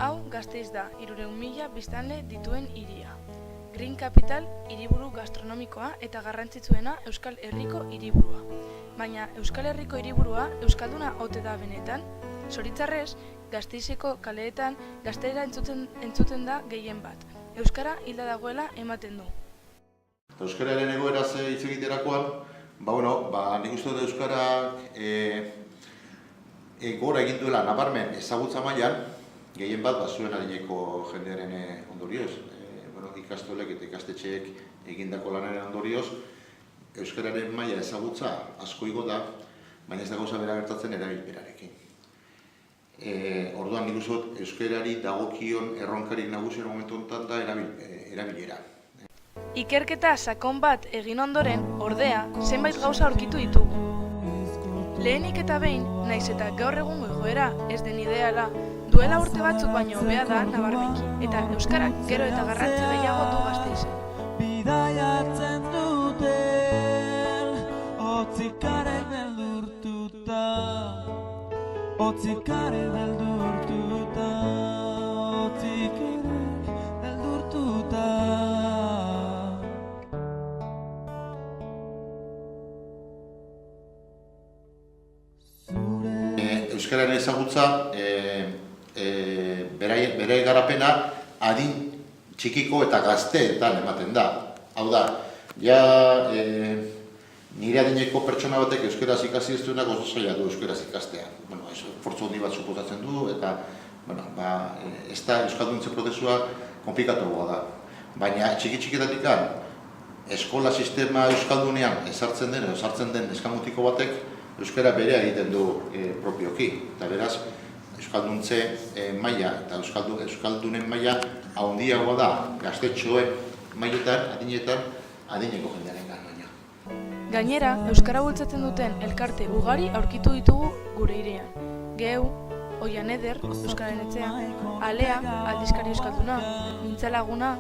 Hau Gasteiz da, 300.000 biztanle dituen hiria. Green Capital hiriburu gastronomikoa eta garrantzitsuena Euskal Herriko hiriburua. Baina Euskal Herriko hiriburua euskalduna ote da benetan? Zoritxarrez, Gasteizeko kaleetan gaztelera entzuten da gehien bat. Euskara hilda dagoela ematen du. Euskararen egoeraz hitz egiterakoan, nik uste dut euskarak gora egin duela nabarmen ezagutza mailan, gehien bat zuen adineko jendearen ondorioz, ikastolek eta ikastetxeek egindako lanaren ondorioz, euskararen maila ezagutza asko igo da, baina ez da gauza bera gertatzen erabilperarekin. Orduan nik uste dut euskarari dagokion erronkarik nagusien momentu honetan da erabilera. Ikerketa sakon bat egin ondoren, ordea, zenbait gauza aurkitu ditugu. Lehenik eta behin, naiz eta gaur egungo egoera ez den ideala, duela urte batzuk baino hobea da nabarmenki, eta euskarak gero eta garrantzi gehiago du Gasteizen. Bidaiatzen duten, otzikarek beldurtuta, otzikarek beldurtuta, otzikarek beldurtuta. Euskararen ezagutza, bere garapena adin txikiko eta gazteetan ematen da. Hau da, nire adineko pertsona batek euskaraz ikasi ez duenak oso zaila du euskaraz ikastea. Esfortzu handi bat suposatzen du eta ez da euskalduntze prozesua konplikatuagoa da. Baina txiki-txiketatik eskola sistema euskaldunean ezartzen den eskamutiko batek euskara berea egiten du propioki. Eta beraz, euskalduntze maila eta euskaldunen maila handiagoa da gaztetxoen mailetan, adineko jendearen baina. Gainera, euskara bultzatzen duten elkarte ugari aurkitu ditugu gure hirian. Geu, Oian Eder, Euskararen Etxea, Alea, Aldizkari Euskalduna, Mintzalaguna,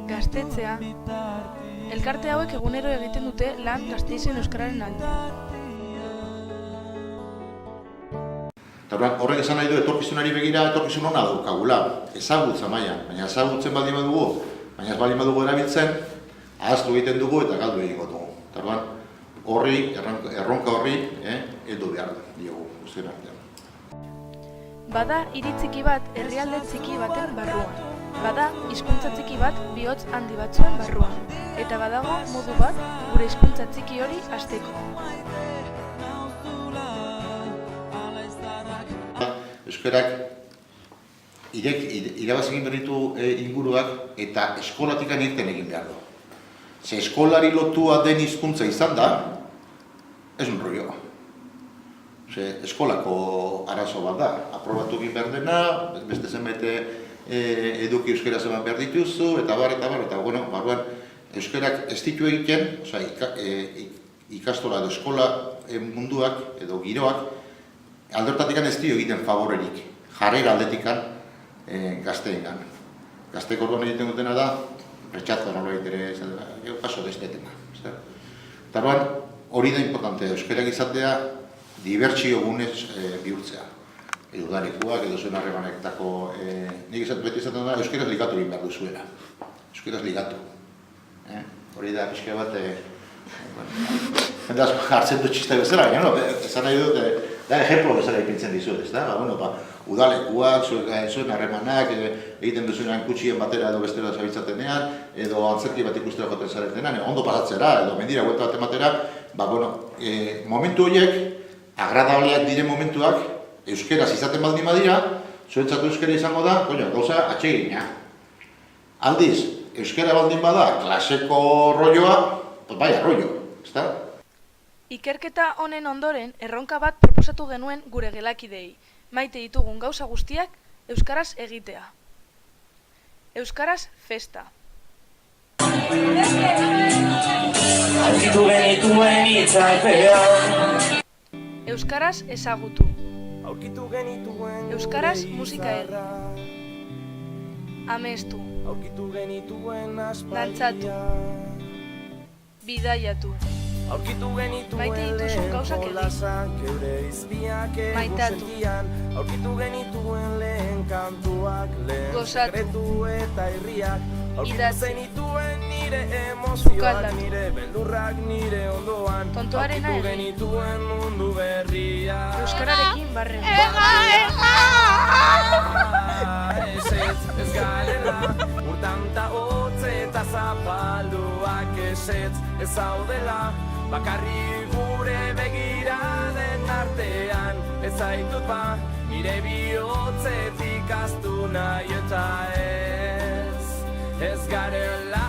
Gaztetzea. Elkarte hauek egunero egiten dute lan Gasteizen euskararen alde. Horrek esan nahi du etorkizunari begira etorkizun hona daukagula, ezagutza mailan, baina ezagutzen baldin badugu, baina ez baldin badugu erabiltzen, ahaztu egiten dugu eta galdu egingo dugu. Erronka horri heldu behar diogu guztien artean. Bada hiri txiki bat herrialde txiki baten barruan. Bada hizkuntza txiki bat bihotz handi batzuen barruan. Eta badago modu bat gure hizkuntza txiki hori hasteko. Euskarak irabaz egin berritu inguruak eta eskolatik irten egin behar du. Ze eskolari lotua den hizkuntza izan da, ez un rollo. Eskolako arazo bat da, aprobatu egin behar dena, beste zenbete eduki euskara zeman behar dituzu, eta barruan euskarak ez ditu egiten, ikastola edo eskola munduak edo giroak, aldortatik ez dio egiten favorerik, jarrera aldetikan gazteengan. Gazteek orduan egiten dutena da, retxatza nola egitere, paso deste tema. Eta hori da importante, euskarak izatea dibertsio gunez bihurtzea. Edo darekuak, edo zuen harremanetako, nik beti izaten da, euskaraz ligatu egin behar duzuela. Euskaraz ligatu. Hori da, pixka bat, jendaz hartzen du txista bezala, esan nahi dut, da ejemplo bezala ipintzen dizut, ez da? Udalekuak, zuen harremanak, egiten duzuenan kutsien batera edo bestera zabitzatenean, edo antzerki bat ikustera joten zaretenean, ondo pasatzera, edo mendira guelta bat ematera, momentu horiek, agradableak diren momentuak, euskeraz izaten baldin badira, zuentzat euskera izango da, gauza atsegina. Aldiz, euskera baldin bada, klaseko rolloa, rollo, ez da? Ikerketa honen ondoren, erronka bat proposatu genuen gure gelakidei, maite ditugun gauza guztiak euskaraz egitea. Euskaraz festa. Euskaraz ezagutu. Euskaraz musika egin. Amestu. Dantzatu. Bidaiatu. Aurkitu genituen Maite dituzun lehen gauzak egin. jolasak, geure izpiak Maitatu. sentian. Aurkitu genituen lehen kantuak, lehen Gozatu. sekretu eta irriak. Aurkitu Idatzi. zenituen nire emozioak, Sukaldatu. nire beldurrak nire ondoan. Tontoarena Aurkitu egin. genituen mundu berria. Euskararekin barren. Ez garela, urtanta hotz eta zapalduak esetz ez zaudela, bakarri gure begiraden artean, ez zaitut ba, nire bihotzetik astu nahi eta ez garela.